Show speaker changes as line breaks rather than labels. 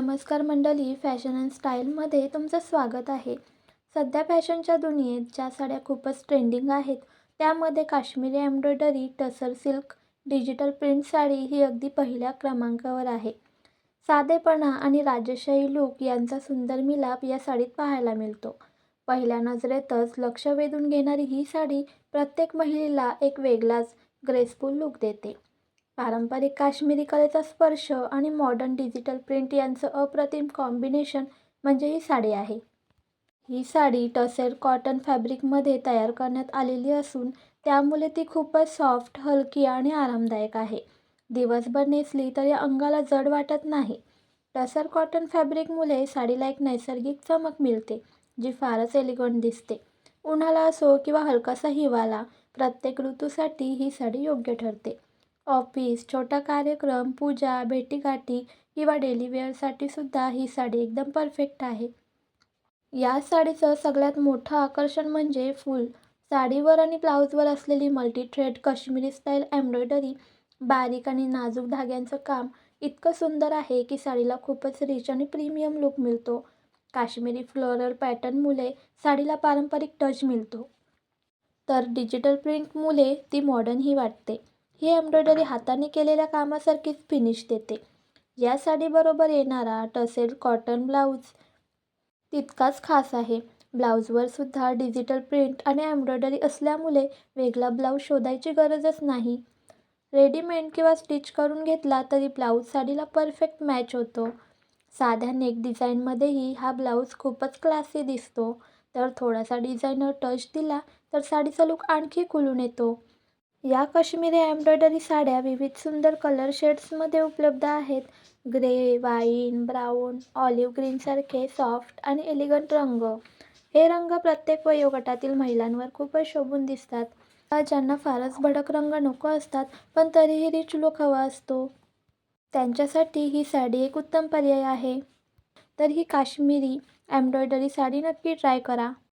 नमस्कार मंडळी, fashion and स्टाईलमध्ये तुमचं स्वागत आहे. सध्या फॅशनच्या दुनियेत ज्या साड्या खूपच ट्रेंडिंग आहेत, त्यामध्ये काश्मीरी एम्ब्रॉयडरी, टसर सिल्क, डिजिटल प्रिंट साडी ही अगदी पहिल्या क्रमांकावर आहे. साधेपणा आणि राजशाही लूक यांचा सुंदर मिलाप या साडीत पाहायला मिळतो. पहिल्या नजरेतच लक्ष वेधून घेणारी ही साडी प्रत्येक महिलेला एक वेगळाच ग्रेसफुल लूक देते. पारंपरिक काश्मीरी कलेचा स्पर्श आणि मॉडर्न डिजिटल प्रिंट यांचं अप्रतिम कॉम्बिनेशन म्हणजे ही साडी आहे. ही साडी टसेर कॉटन फॅब्रिकमध्ये तयार करण्यात आलेली असून त्यामुळे ती खूपच सॉफ्ट, हलकी आणि आरामदायक आहे. दिवसभर नेसली तरी अंगाला जड वाटत नाही. टसर कॉटन फॅब्रिकमुळे साडीला एक नैसर्गिक चमक मिळते, जी फारच एलिगंट दिसते. उन्हाळा असो किंवा हलकासा हिवाळा, प्रत्येक ऋतूसाठी ही साडी योग्य ठरते. ऑफिस, छोटा कार्यक्रम, पूजा, भेटीगाठी किंवा डेली वेअरसाठी सुद्धा ही साडी एकदम परफेक्ट आहे. या साडीचं सगळ्यात मोठं आकर्षण म्हणजे फुल. साडीवर आणि ब्लाऊजवर असलेली multi thread Kashmiri style embroidery. बारीक आणि नाजूक धाग्यांचं काम इतकं सुंदर आहे की साडीला खूपच रिच आणि प्रीमियम लूक मिळतो. काश्मीरी फ्लोरल पॅटर्नमुळे साडीला पारंपरिक टच मिळतो, तर डिजिटल प्रिंटमुळे ती मॉडर्नही वाटते. ही एम्ब्रॉयडरी हाताने केलेल्या कामासारखीच फिनिश देते. या साडीबरोबर येणारा टसेल कॉटन ब्लाऊज तितकाच खास आहे. ब्लाऊजवर सुद्धा डिजिटल प्रिंट आणि एम्ब्रॉयडरी असल्यामुळे वेगळा ब्लाऊज शोधायची गरजच नाही. रेडीमेड किंवा स्टिच करून घेतला तरी ब्लाऊज साडीला परफेक्ट मॅच होतो. साध्या नेक डिझाईनमध्येही हा ब्लाऊज खूपच क्लासी दिसतो, तर थोडासा डिझायनर टच दिला तर साडीचा लूक आणखी खुलून येतो. या काश्मीरी एम्ब्रॉयडरी साड्या विविध सुंदर कलर शेड्समध्ये उपलब्ध आहेत. ग्रे, वाईन, ब्राऊन, ऑलिव्ह ग्रीनसारखे सॉफ्ट आणि एलिगंट रंग. हे रंग प्रत्येक वयोगटातील महिलांवर खूपच शोभून दिसतात. ज्यांना फारच भडक रंग नको असतात पण तरीही रिच लूक हवा असतो, त्यांच्यासाठी ही साडी एक उत्तम पर्याय आहे. तर ही काश्मीरी एम्ब्रॉयडरी साडी नक्की ट्राय करा.